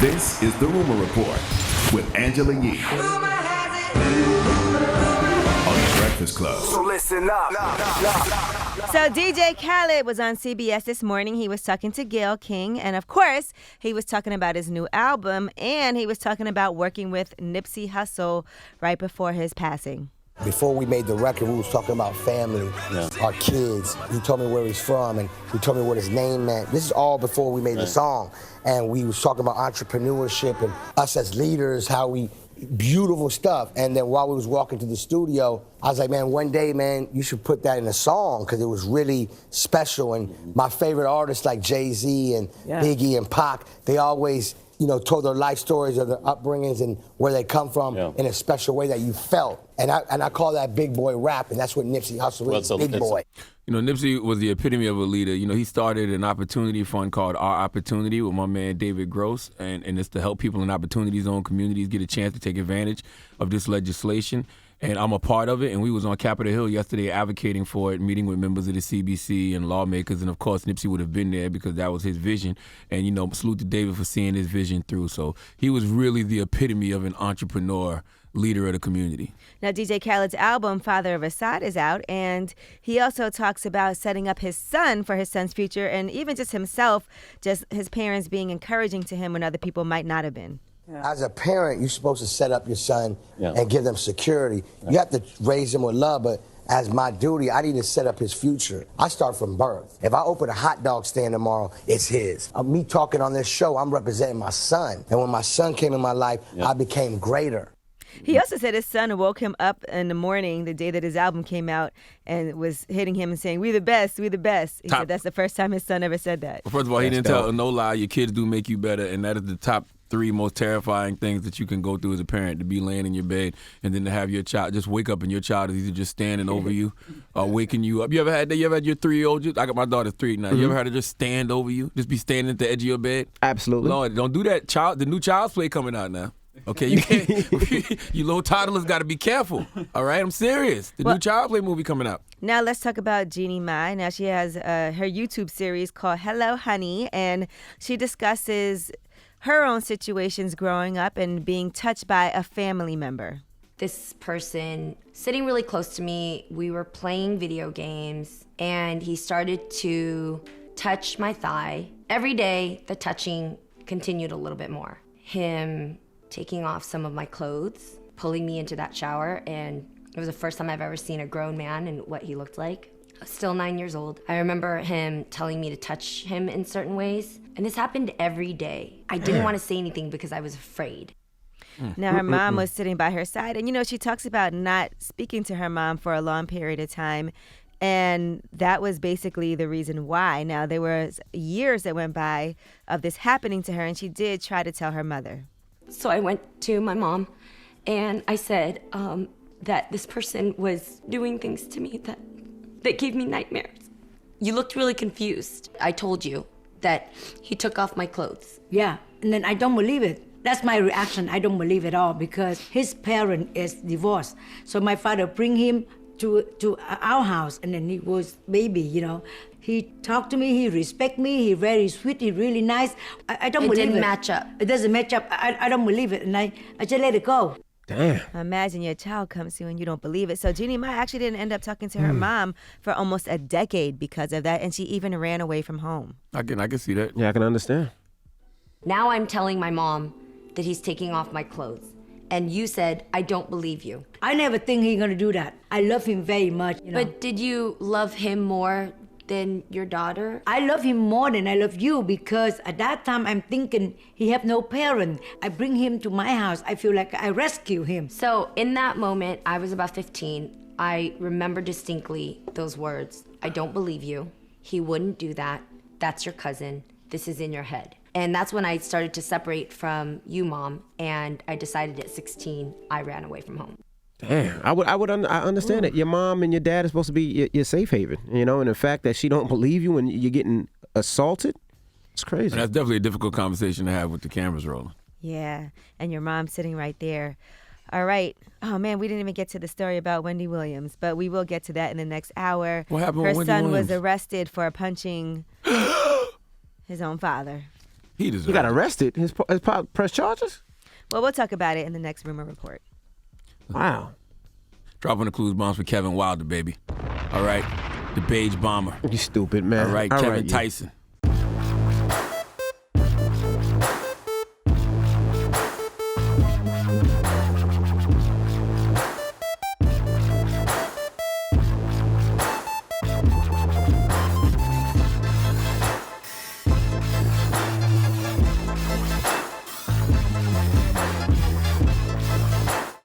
This is The Rumor Report with Angela Yee on The Breakfast Club. So listen up. So DJ Khaled was on CBS this morning. He was talking to Gayle King, and of course, he was talking about his new album, and he was talking about working with Nipsey Hussle right before his passing. Before we made the record, we was talking about family, our kids. He told me where he's from, and he told me what his name meant. This is all before we made the song. And we was talking about entrepreneurship and us as leaders, how we, beautiful stuff. And then while we was walking to the studio, I was like, man, one day, man, you should put that in a song, because it was really special. And my favorite artists like Jay-Z and Biggie and Pac, they always, told their life stories of their upbringings and where they come from in a special way that you felt. And I call that big boy rap, and that's what Nipsey Hussle is, big boy. Nipsey was the epitome of a leader. He started an opportunity fund called Our Opportunity with my man David Gross, and it's to help people in opportunity zone communities get a chance to take advantage of this legislation. And I'm a part of it, and we was on Capitol Hill yesterday advocating for it, meeting with members of the CBC and lawmakers, and of course Nipsey would have been there because that was his vision. And salute to David for seeing his vision through. So he was really the epitome of an entrepreneur, leader of the community. Now, DJ Khaled's album, Father of Assad, is out, and he also talks about setting up his son for his son's future, and even just himself, just his parents being encouraging to him when other people might not have been. As a parent, you're supposed to set up your son and give them security. You have to raise him with love, but as my duty, I need to set up his future. I start from birth. If I open a hot dog stand tomorrow, it's his. Me talking on this show, I'm representing my son. And when my son came in my life, I became greater. He also said his son woke him up in the morning, the day that his album came out, and was hitting him and saying, "We the best, we the best." He said that's the first time his son ever said that. Well, first of all, he didn't tell no lie. Your kids do make you better, and that is the top 3 most terrifying things that you can go through as a parent, to be laying in your bed and then to have your child just wake up and your child is either just standing over you or waking you up. You ever had your 3-year-old? I got my daughter 3 now. You ever had her just stand over you? Just be standing at the edge of your bed? Absolutely. Lord, don't do that. The new Child's Play coming out now. Okay, you can't. You little toddlers got to be careful. All right, I'm serious. The new Child's Play movie coming out. Now let's talk about Jeannie Mai. Now she has her YouTube series called Hello Honey, and she discusses her own situations growing up and being touched by a family member. This person sitting really close to me, we were playing video games, and he started to touch my thigh. Every day, the touching continued a little bit more. Him taking off some of my clothes, pulling me into that shower, and it was the first time I've ever seen a grown man and what he looked like. I was still 9 years old. I remember him telling me to touch him in certain ways, and this happened every day. I didn't want to say anything because I was afraid. Now her mom was sitting by her side, and she talks about not speaking to her mom for a long period of time, and that was basically the reason why. Now there was years that went by of this happening to her, and she did try to tell her mother. So I went to my mom, and I said that this person was doing things to me that gave me nightmares. You looked really confused. I told you that he took off my clothes. Yeah, and then I don't believe it. That's my reaction. I don't believe it all, because his parent is divorced. So my father bring him to our house, and then he was baby, He talked to me, he respect me, he very sweet, he really nice. I don't believe it. It didn't match up. It doesn't match up. I don't believe it, and I just let it go. Damn. Imagine your child comes to you and you don't believe it. So Jeannie Mai actually didn't end up talking to her mom for almost a decade because of that, and she even ran away from home. I can see that. Yeah, I can understand. Now I'm telling my mom that he's taking off my clothes. And you said, I don't believe you. I never think he's gonna do that. I love him very much. But did you love him more than your daughter? I love him more than I love you, because at that time I'm thinking he have no parent. I bring him to my house. I feel like I rescue him. So in that moment, I was about 15. I remember distinctly those words. I don't believe you. He wouldn't do that. That's your cousin. This is in your head. And that's when I started to separate from you, Mom, and I decided at 16, I ran away from home. Damn, I understand it. Your mom and your dad are supposed to be your safe haven, and the fact that she don't believe you when you're getting assaulted, it's crazy. And that's definitely a difficult conversation to have with the cameras rolling. Yeah, and your mom sitting right there. All right. Oh, man, we didn't even get to the story about Wendy Williams, but we will get to that in the next hour. What happened Her with Wendy son Williams? was arrested for punching his own father. He deserves He got it. arrested. His press charges? Well, we'll talk about it in the next rumor report. Wow. Dropping the clues bombs for Kevin Wilder, baby. All right. The Beige Bomber. You stupid, man. All right. Kevin Tyson.